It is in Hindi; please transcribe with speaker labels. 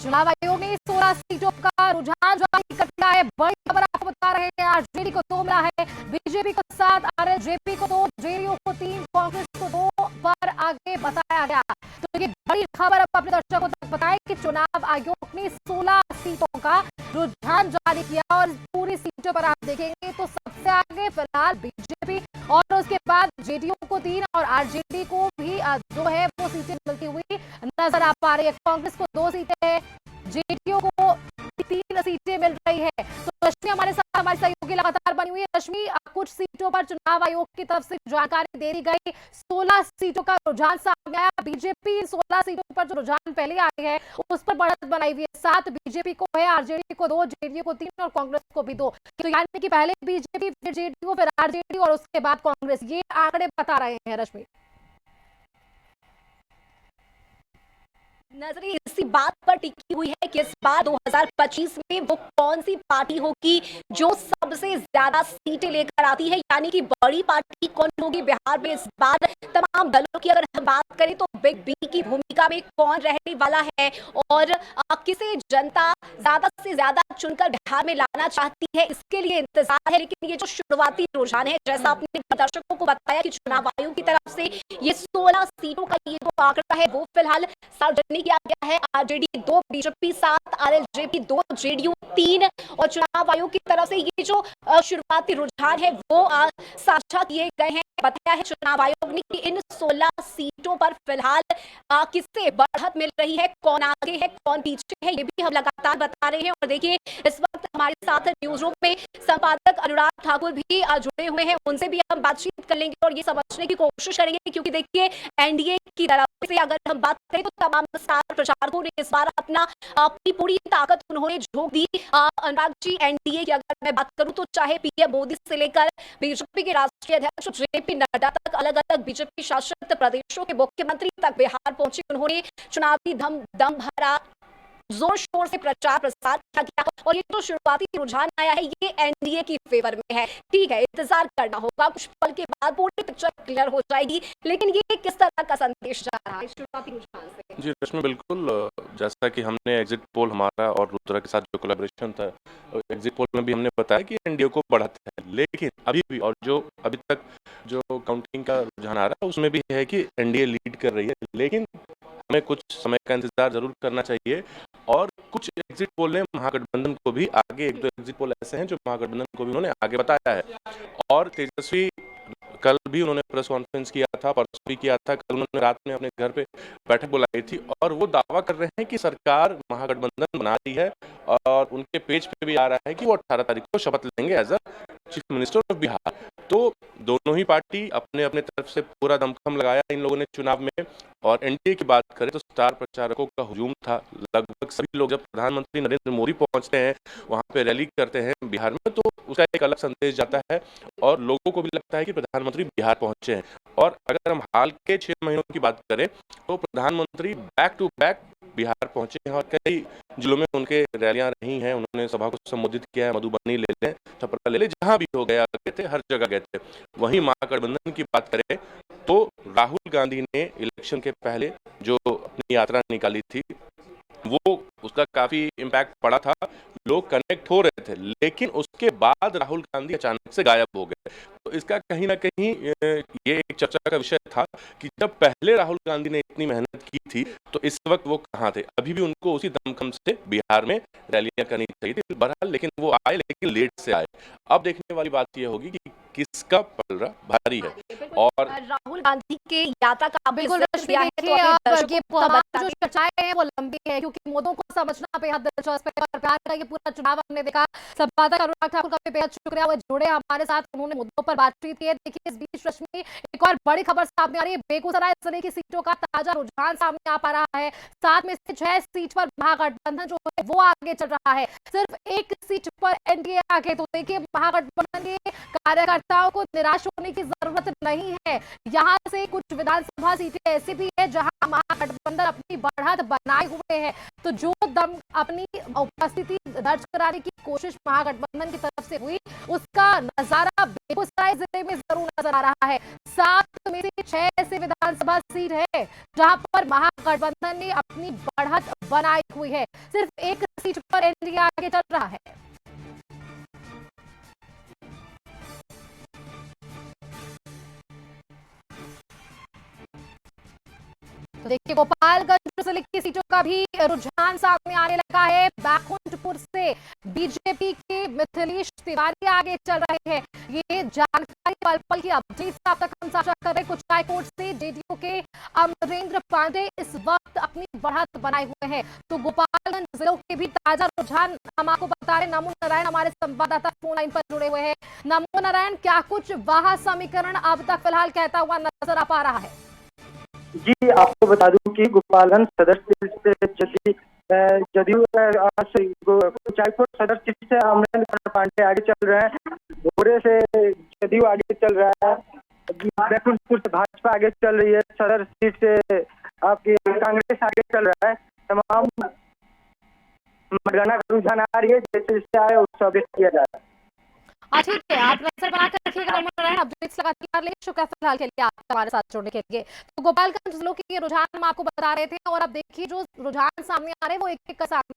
Speaker 1: चुनाव आयोग ने 16 सीटों का रुझान जारी कर दिया है। बड़ी खबर आपको बता रहे हैं। आरजेडी को 2 मिला है, बीजेपी को 7, आरएलजेपी को 2, जेडीयू को 3, कांग्रेस को 2 पर आगे बताया गया। तो ये बड़ी खबर अब अपने दर्शकों तक बताएं कि चुनाव आयोग ने 16 सीटों का रुझान जारी किया और पूरी सीटों पर आप देखेंगे तो सबसे आगे फिलहाल बीजेपी और उसके बाद जेडीयू को 3 और आरजेडी को भी जो है वो सीटें मिलती हुई नजर आ पा रही है। कांग्रेस को 2 सीटें हैं, जेडीयू को 3 सीटें मिल रही है। तो रश्मि हमारे साथ हमारी सहयोगी लगातार बनी हुई है। रश्मि, कुछ सीटों पर चुनाव आयोग की तरफ से जानकारी दे दी गई, 16 सीटों का रुझान सामने आया। बीजेपी 16 सीटों पर जो रुझान पहले आई है उस पर बढ़त बनाई हुई है। 7 बीजेपी को है, आरजेडी को 2, जेडीयू को 3 और कांग्रेस को भी 2। तो यानी कि पहले बीजेपी, फिर जेडीयू, फिर आरजेडी और उसके बाद कांग्रेस, ये आंकड़े बता रहे हैं रश्मि।
Speaker 2: नजरें इसी बात पर टिकी हुई है कि इस बार 2025 में वो कौन सी पार्टी होगी जो सबसे ज्यादा सीटें लेकर आती है, यानी कि बड़ी पार्टी कौन होगी बिहार में इस बार। तमाम दलों की अगर हम बात करें तो बिग बी की भूमिका में कौन रहने वाला है और किसे जनता ज्यादा से ज्यादा चुनकर बिहार में लाना चाहती है, इसके लिए इंतजार है। लेकिन ये जो शुरुआती रुझान है, जैसा आपने दर्शकों को बताया कि चुनाव आयोग की तरफ से ये 16 सीटों का ये जो आंकड़ा है वो फिलहाल सार्वजनिक किया गया है। आरजेडी 2, बीजेपी 7, आरएलजेपी 2, जेडीयू 3 और चुनाव आयोग की तरफ से ये जो शुरुआती रुझान है वो साझा किए गए हैं। बताया है चुनाव आयोग ने कि इन 16 सीटों पर फिलहाल किससे बढ़त मिल रही है, कौन आगे है कौन पीछे है, ये भी हम लगातार बता रहे हैं। और देखिए, इस वक्त हमारे साथ न्यूज रूम में संपादक अनुराग ठाकुर भी जुड़े हुए हैं, उनसे भी हम बातचीत कर लेंगे और ये समझने की कोशिश करेंगे। क्योंकि देखिए, एनडीए की तरफ से अगर हम बात करें तो तमाम स्टार प्रचारकों ने इस बार अपनी पूरी ताकत उन्होंने झोंक दी। अनुराग जी, एनडीए की अगर मैं बात करूं तो चाहे पीएम मोदी से लेकर बीजेपी के राष्ट्रीय अध्यक्ष जेपी नड्डा तक, अलग अलग बीजेपी शासित प्रदेशों के मुख्यमंत्री तक बिहार पहुंचे। उन्होंने चुनावी दम भरा, जोर शोर से प्रचार प्रसार किया और ये जो शुरुआती रुझान आया है ये एनडीए की फेवर में है। ठीक है, इंतजार करना होगा, कुछ पल के बाद पूरी पिक्चर क्लियर हो जाएगी। लेकिन ये किस तरह का संदेश जा रहा है शुरुआती रुझान से?
Speaker 3: जी रश्मि, बिल्कुल। जैसा कि हमने एग्जिट पोल हमारा और रुद्रा के साथ जो कोलैबोरेशन था, एग्जिट पोल में भी हमने बताया कि एनडीए को बढ़त है। लेकिन अभी भी, और जो अभी तक जो काउंटिंग का रुझान आ रहा है उसमें भी है कि एनडीए लीड कर रही है। लेकिन हमें कुछ समय का इंतजार जरूर करना चाहिए। और कुछ एग्जिट पोल ने महागठबंधन को भी आगे, 1-2 एग्जिट पोल ऐसे हैं जो महागठबंधन को भी उन्होंने आगे बताया है। और तेजस्वी कल भी उन्होंने प्रेस कॉन्फ्रेंस किया था, परसों भी किया था, कल उन्होंने रात में अपने घर पे बैठक बुलाई थी और वो दावा कर रहे हैं कि सरकार महागठबंधन बना रही है। और उनके पेज पे भी आ रहा है कि वो 18 तारीख को शपथ लेंगे as a chief minister of Bihar. तो दोनों ही पार्टी अपने अपने तरफ से पूरा दमखम लगाया इन लोगों ने चुनाव में। और एनडीए की बात करें तो स्टार प्रचारकों का हुजूम था। लगभग सभी लोग, जब प्रधानमंत्री नरेंद्र मोदी पहुंचते हैं, वहां पे रैली करते हैं बिहार में, तो उसका एक अलग संदेश जाता है और लोगों को भी लगता है कि प्रधानमंत्री बिहार पहुंचे हैं। और अगर हम हाल के 6 महीनों की बात करें तो प्रधानमंत्री बैक टू बैक बिहार पहुंचे हैं और कई जिलों में उनके रैलियां रही हैं। उन्होंने सभा को संबोधित किया है, मधुबनी ले लें, छपरा ले लें, जहां भी हो गया गए थे, हर जगह गए थे। वहीं महागठबंधन की बात करें तो राहुल गांधी ने इलेक्शन के पहले जो अपनी यात्रा निकाली थी वो, उसका काफी इम्पैक्ट पड़ा था, लोग कनेक्ट हो रहे थे। लेकिन उसके बाद राहुल गांधी अचानक से गायब हो गए। तो इसका कहीं ना कहीं ये एक चर्चा का विषय था कि जब पहले राहुल गांधी ने इतनी मेहनत की थी तो इस वक्त वो कहाँ थे। अभी भी उनको उसी दमखम से बिहार में रैलियां करनी चाहिए थी बहरहाल, लेकिन वो आए, लेकिन लेट से आए। अब देखने वाली बात ये होगी कि किसका पलड़ा भारी है। और
Speaker 2: राहुल गांधी के यात्रा का
Speaker 1: बिल्कुल रश्मि, देखिए ये तमाम जो चर्चाएं हैं वो लंबी है क्योंकि मुद्दों को समझना बेहद दिलचस्प है। और बिहार का ये पूरा चुनाव हमने देखा। संपादक अनुराग ठाकुर का भी बेहद शुक्रिया, वो जुड़े हमारे साथ, उन्होंने मुद्दों पर बातचीत की है। देखिए, इस बीच रश्मि, एक और बड़ी खबर सामने आ रही है। बेगूसराय जिले की सीटों का ताजा रुझान सामने आ पा रहा है। 7 में से 6 सीट पर महागठबंधन जो है वो आगे चल रहा है, सिर्फ 1 सीट पर एनडीए आगे। तो देखिए, महागठबंधन के कार्यकर्ताओं को निराश होने की जरूरत नहीं है। यहाँ से कुछ विधानसभा सीटें ऐसी भी है जहां महागठबंधन अपनी बढ़त बनाए हुए है। तो जो दम अपनी उपस्थिति दर्ज कराने की कोशिश महागठबंधन की तरफ से हुई, उसका नजारा बेगूसराय जिले में जरूर नजर आ रहा है। 7 में से 6 ऐसे विधानसभा सीट है जहां पर महागठबंधन ने अपनी बढ़त बनाई हुई है। सिर्फ एक सीट पर एनडीए आगे चल रहा है। तो देखिए, गोपालगंज जिले की सीटों का भी रुझान सामने आने लगा है। बैकुंठपुर से बीजेपी के मिथिलेश तिवारी आगे चल रहे हैं। ये जानकारी पल पल की अपडेट आप तक हम साझा कर रहे हैं। कुछ हाईकोर्ट से जेडीयू के अमरेंद्र पांडे इस वक्त अपनी बढ़त बनाए हुए हैं। तो गोपालगंज जिलों के भी ताजा रुझान हम आपको बता रहे हैं। नमो नारायण हमारे संवाददाता फोन लाइन पर जुड़े हुए हैं। नमो नारायण, क्या कुछ वह समीकरण अब तक फिलहाल कहता हुआ नजर आ पा रहा है?
Speaker 4: जी, आपको बता दूं कि गोपालगंज सदर सीट से जदयू कुचायकोट सदर सीट से अमरेंद्र पांडे आगे चल रहे हैं। भोरे से जदयू आगे चल रहा है। बैकुंठपुर से भाजपा आगे चल रही है। सदर सीट से आपकी कांग्रेस आगे चल रहा है। तमाम मतगणना का रुझान आ रही है, जैसे जैसे आए उससे अपडेट किया जा रहा है।
Speaker 1: ठीक है, आप नजर बनाकर रखिएगा। नमो नारायण, अपडेट्स लगातार ले शुक्रिया फिलहाल के लिए आप हमारे साथ जुड़ने के लिए। तो गोपालगंज जिलों के ये रुझान हम आपको बता रहे थे और अब देखिए जो रुझान सामने आ रहे हैं वो एक एक का सामने